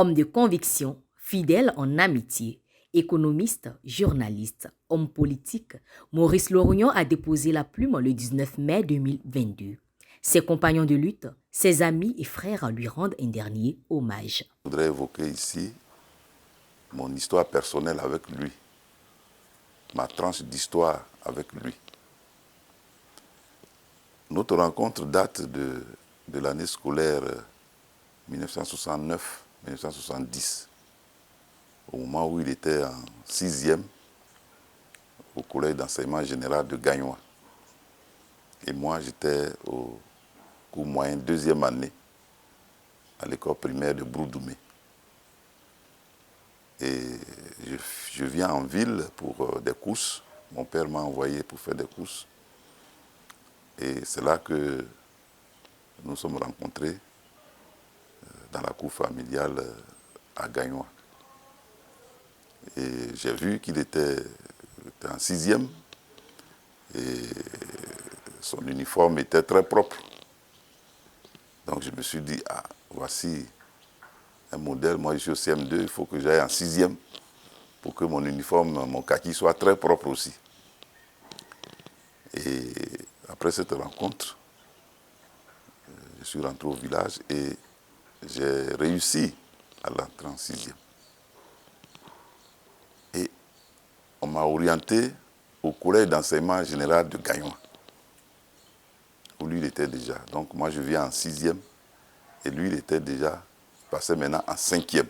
Homme de conviction, fidèle en amitié, économiste, journaliste, homme politique, Maurice Lorgnon a déposé la plume le 19 mai 2022. Ses compagnons de lutte, ses amis et frères lui rendent un dernier hommage. Je voudrais évoquer ici mon histoire personnelle avec lui, ma tranche d'histoire avec lui. Notre rencontre date de l'année scolaire 1969-1970, au moment où il était en 6e au collège d'enseignement général de Gagnois. Et moi, j'étais au cours moyen 2e année à l'école primaire de Broudoumé. Et je viens en ville pour des courses. Mon père m'a envoyé pour faire des courses. Et c'est là que nous sommes rencontrés dans la cour familiale à Gagnois. Et j'ai vu qu'il était en 6e et son uniforme était très propre. Donc je me suis dit, ah, voici un modèle. Moi, je suis au CM2, il faut que j'aille en 6e pour que mon uniforme, mon kaki soit très propre aussi. Et après cette rencontre, je suis rentré au village et j'ai réussi à l'entrer en 6e. Et on m'a orienté au collège d'enseignement général de Gagnois, où lui il était déjà. Donc moi je viens en 6e et lui il était déjà passé maintenant en 5e.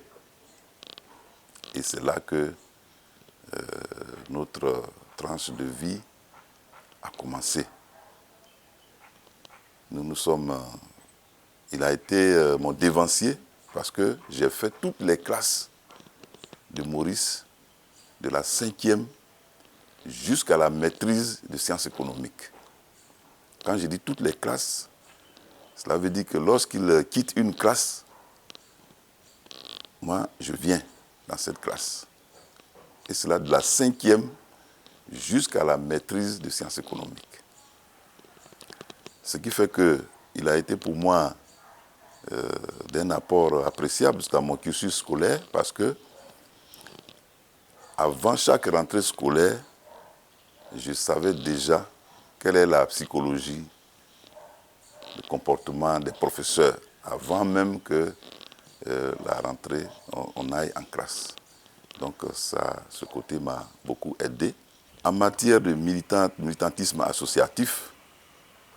Et c'est là que notre tranche de vie a commencé. Il a été mon dévancier parce que j'ai fait toutes les classes de Maurice, de la 5e jusqu'à la maîtrise de sciences économiques. Quand je dis toutes les classes, cela veut dire que lorsqu'il quitte une classe, moi, je viens dans cette classe. Et cela de la 5e jusqu'à la maîtrise de sciences économiques. Ce qui fait qu'il a été pour moi d'un apport appréciable dans mon cursus scolaire parce que avant chaque rentrée scolaire, je savais déjà quelle est la psychologie, le comportement des professeurs, avant même que la rentrée, on aille en classe. Donc ce côté m'a beaucoup aidé. En matière de militantisme associatif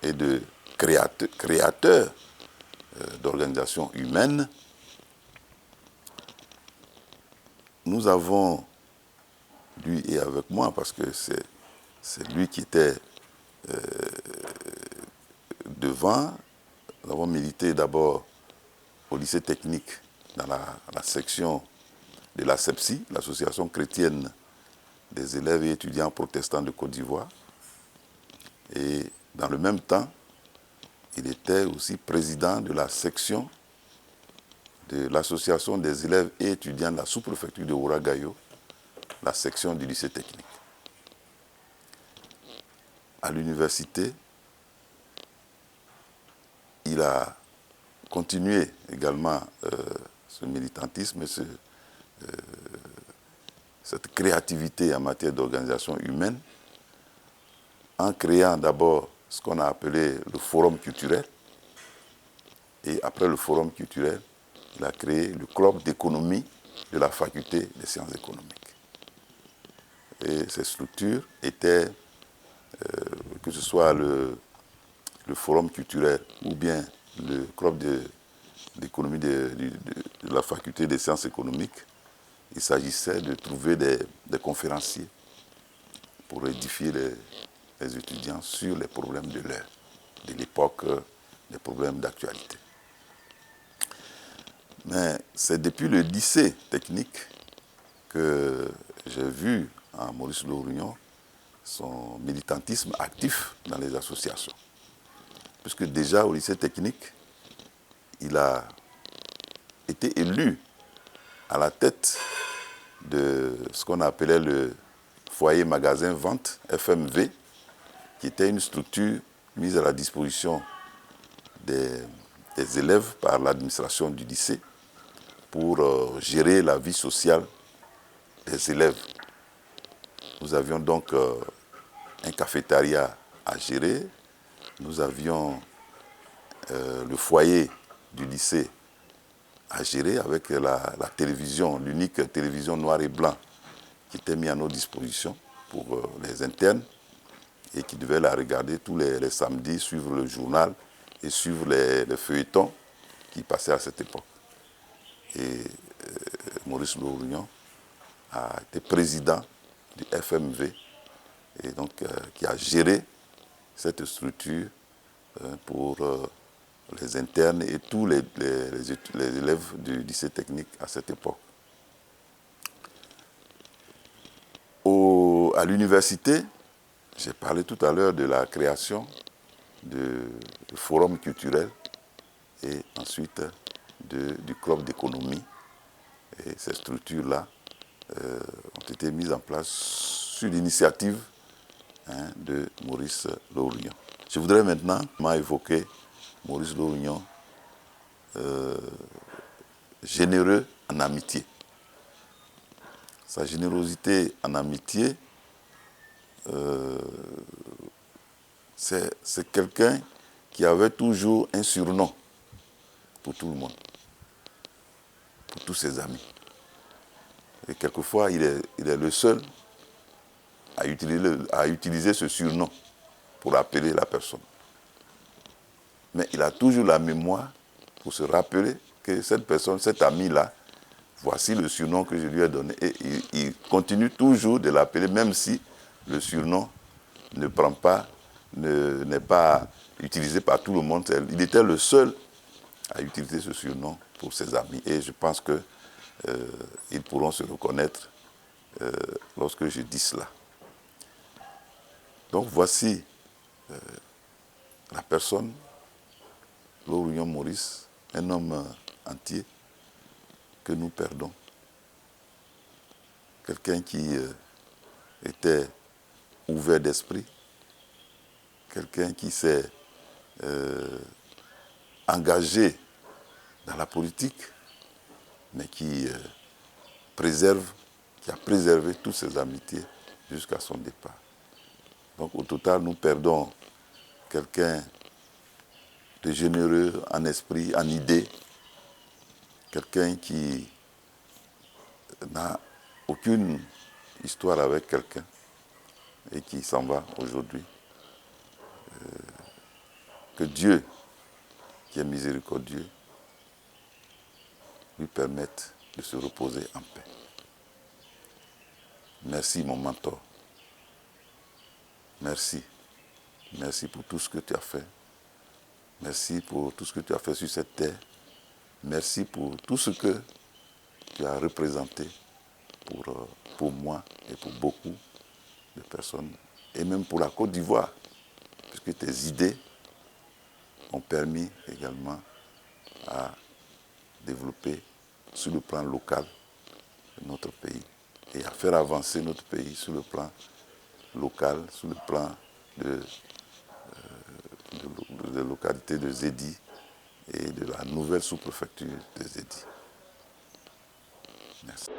et de créateur d'organisations humaines, nous avons, lui et avec moi, parce que c'est lui qui était devant, nous avons milité d'abord au lycée technique dans la section de la l'ASEPSI, l'association chrétienne des élèves et étudiants protestants de Côte d'Ivoire. Et dans le même temps, il était aussi président de la section de l'association des élèves et étudiants de la sous-préfecture de Ouagaïo, la section du lycée technique. À l'université, il a continué également ce militantisme et cette créativité en matière d'organisation humaine en créant d'abord ce qu'on a appelé le forum culturel. Et après le forum culturel, il a créé le club d'économie de la faculté des sciences économiques. Et ces structures étaient, que ce soit le forum culturel ou bien le club d'économie de la faculté des sciences économiques, il s'agissait de trouver des conférenciers pour édifier les étudiants sur les problèmes de l'heure, de l'époque, les problèmes d'actualité. Mais c'est depuis le lycée technique que j'ai vu en Maurice Lorgnon son militantisme actif dans les associations. Puisque déjà au lycée technique, il a été élu à la tête de ce qu'on appelait le foyer magasin vente, FMV, qui était une structure mise à la disposition des élèves par l'administration du lycée pour gérer la vie sociale des élèves. Nous avions donc un cafétéria à gérer. Nous avions le foyer du lycée à gérer avec la télévision, l'unique télévision noir et blanc qui était mise à nos dispositions pour les internes et qui devaient la regarder tous les samedis, suivre le journal et suivre les feuilletons qui passaient à cette époque. Et Maurice Lohrounian a été président du FMV et donc qui a géré cette structure pour les internes et tous les élèves du lycée technique à cette époque. À l'université, j'ai parlé tout à l'heure de la création du forum culturel et ensuite du club d'économie. Et ces structures-là ont été mises en place sur l'initiative de Maurice Lohrounian. Je voudrais maintenant évoquer Maurice Lohrounian, généreux en amitié. Sa générosité en amitié, c'est quelqu'un qui avait toujours un surnom pour tout le monde, pour tous ses amis. Et quelquefois, il est le seul à utiliser ce surnom pour appeler la personne. Mais il a toujours la mémoire pour se rappeler que cette personne, cet ami-là, voici le surnom que je lui ai donné. Et il continue toujours de l'appeler, même si le surnom n'est pas utilisé par tout le monde. Il était le seul à utiliser ce surnom pour ses amis. Et je pense qu'ils pourront se reconnaître lorsque je dis cela. Donc voici la personne, Lohrounian Maurice, un homme entier que nous perdons. Quelqu'un qui était ouvert d'esprit, quelqu'un qui s'est engagé dans la politique, mais qui a préservé toutes ses amitiés jusqu'à son départ. Donc au total, nous perdons quelqu'un de généreux en esprit, en idée, quelqu'un qui n'a aucune histoire avec quelqu'un et qui s'en va aujourd'hui. Que Dieu, qui est miséricordieux, lui permette de se reposer en paix. Merci mon mentor. Merci. Merci pour tout ce que tu as fait. Merci pour tout ce que tu as fait sur cette terre. Merci pour tout ce que tu as représenté pour moi et pour beaucoup de personnes. Et même pour la Côte d'Ivoire, puisque tes idées ont permis également à développer sur le plan local notre pays et à faire avancer notre pays sur le plan local, sur le plan de localité de Zédi et de la nouvelle sous-préfecture de Zédi. Merci.